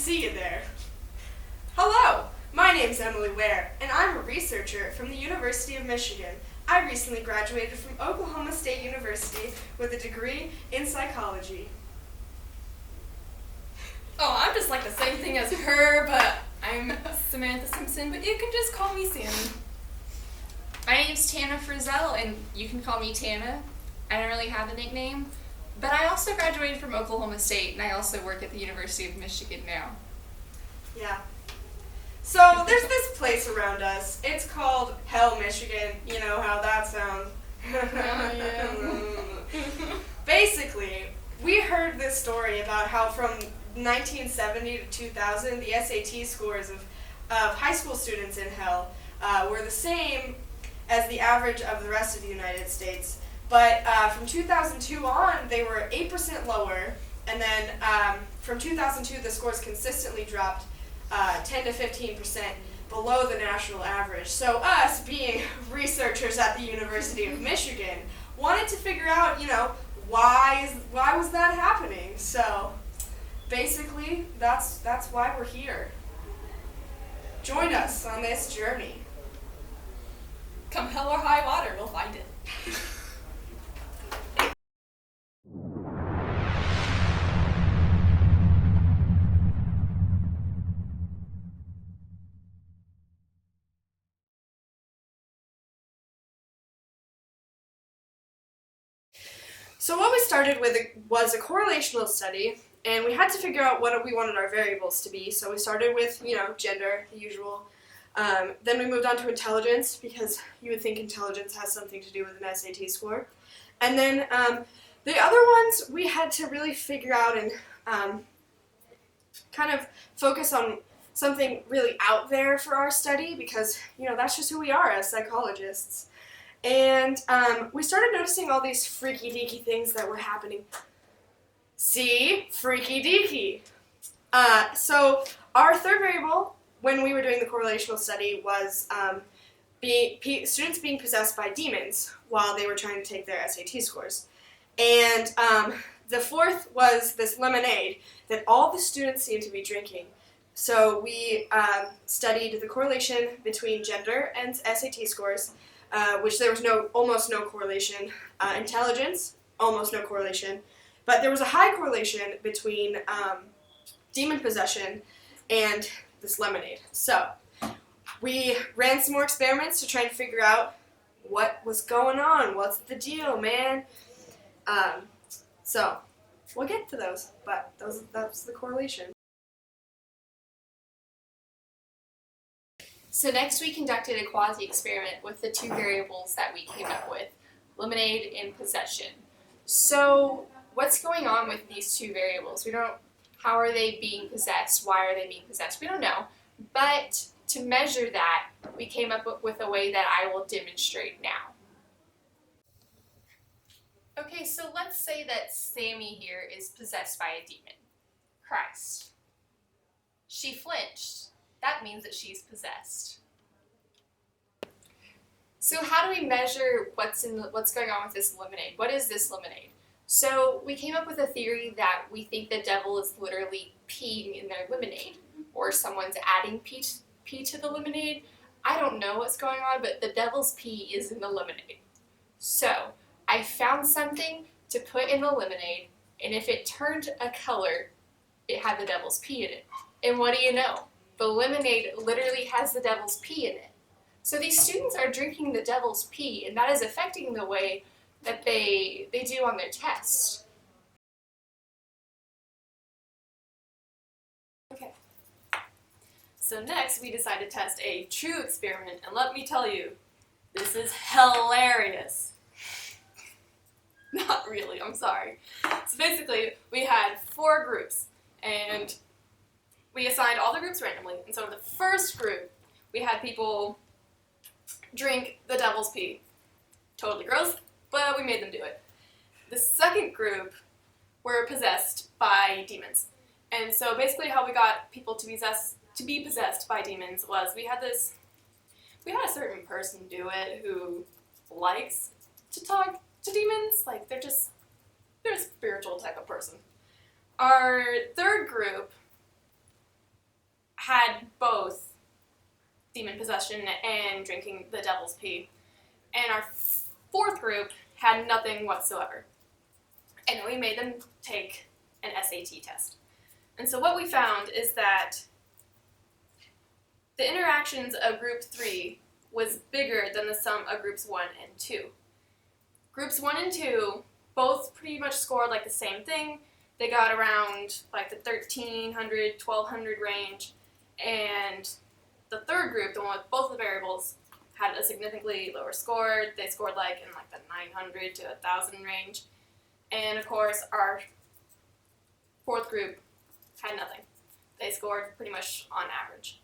see you there. Hello, my name's Emily Ware, and I'm a researcher from the University of Michigan. I recently graduated from Oklahoma State University with a degree in psychology. Oh, I'm just like the same thing as her, but I'm Samantha Simpson, but you can just call me Sammy. My name's Tana Frizzell, and you can call me Tana. I don't really have a nickname, but I also graduated from Oklahoma State, and I also work at the University of Michigan now. Yeah. So there's this place around us. It's called Hell, Michigan. You know how that sounds. Basically, we heard this story about how from 1970 to 2000, the SAT scores of high school students in Hell were the same as the average of the rest of the United States. But from 2002 on, they were 8% lower, and then from 2002, the scores consistently dropped 10 to 15% below the national average. So us, being researchers at the University of Michigan, wanted to figure out, why was that happening? So basically, that's why we're here. Join us on this journey. Come hell or high water, we'll find it. So what we started with was a correlational study, and we had to figure out what we wanted our variables to be. So we started with, gender, the usual. Then we moved on to intelligence, because you would think intelligence has something to do with an SAT score. And then the other ones we had to really figure out and kind of focus on something really out there for our study, because, that's just who we are as psychologists. And we started noticing all these freaky-deaky things that were happening. See? Freaky-deaky. So our third variable, when we were doing the correlational study, was students being possessed by demons while they were trying to take their SAT scores. And the fourth was this lemonade that all the students seemed to be drinking. So we studied the correlation between gender and SAT scores, which there was almost no correlation. Intelligence, almost no correlation. But there was a high correlation between demon possession and this lemonade. So we ran some more experiments to try to figure out what was going on. What's the deal, man? So we'll get to those, but that's the correlation. So next we conducted a quasi-experiment with the two variables that we came up with, lemonade and possession. So what's going on with these two variables? How are they being possessed? Why are they being possessed? We don't know. But to measure that, we came up with a way that I will demonstrate now. Okay, so let's say that Sammy here is possessed by a demon, Christ. She flinched. That means that she's possessed. So how do we measure what's going on with this lemonade? What is this lemonade? So we came up with a theory that we think the devil is literally peeing in their lemonade, or someone's adding pee to the lemonade. I don't know what's going on, but the devil's pee is in the lemonade. So I found something to put in the lemonade, and if it turned a color, it had the devil's pee in it. And what do you know? The lemonade literally has the devil's pee in it. So these students are drinking the devil's pee, and that is affecting the way that they do on their test. Okay. So next we decided to test a true experiment, and let me tell you, this is hilarious. Not really, I'm sorry. So basically, we had 4 groups, and we assigned all the groups randomly. And so the first group, we had people drink the devil's pee. Totally gross, but we made them do it. The second group were possessed by demons. And so basically how we got people to be possessed by demons was we had a certain person do it who likes to talk to demons. Like they're a spiritual type of person. Our third group had both demon possession and drinking the devil's pee. And our fourth group had nothing whatsoever. And we made them take an SAT test. And so what we found is that the interactions of group 3 was bigger than the sum of groups 1 and 2. Groups 1 and 2 both pretty much scored like the same thing. They got around like the 1,300, 1,200 range. And the third group, the one with both the variables, had a significantly lower score. They scored like in like the 900 to 1,000 range. And of course, our fourth group had nothing. They scored pretty much on average.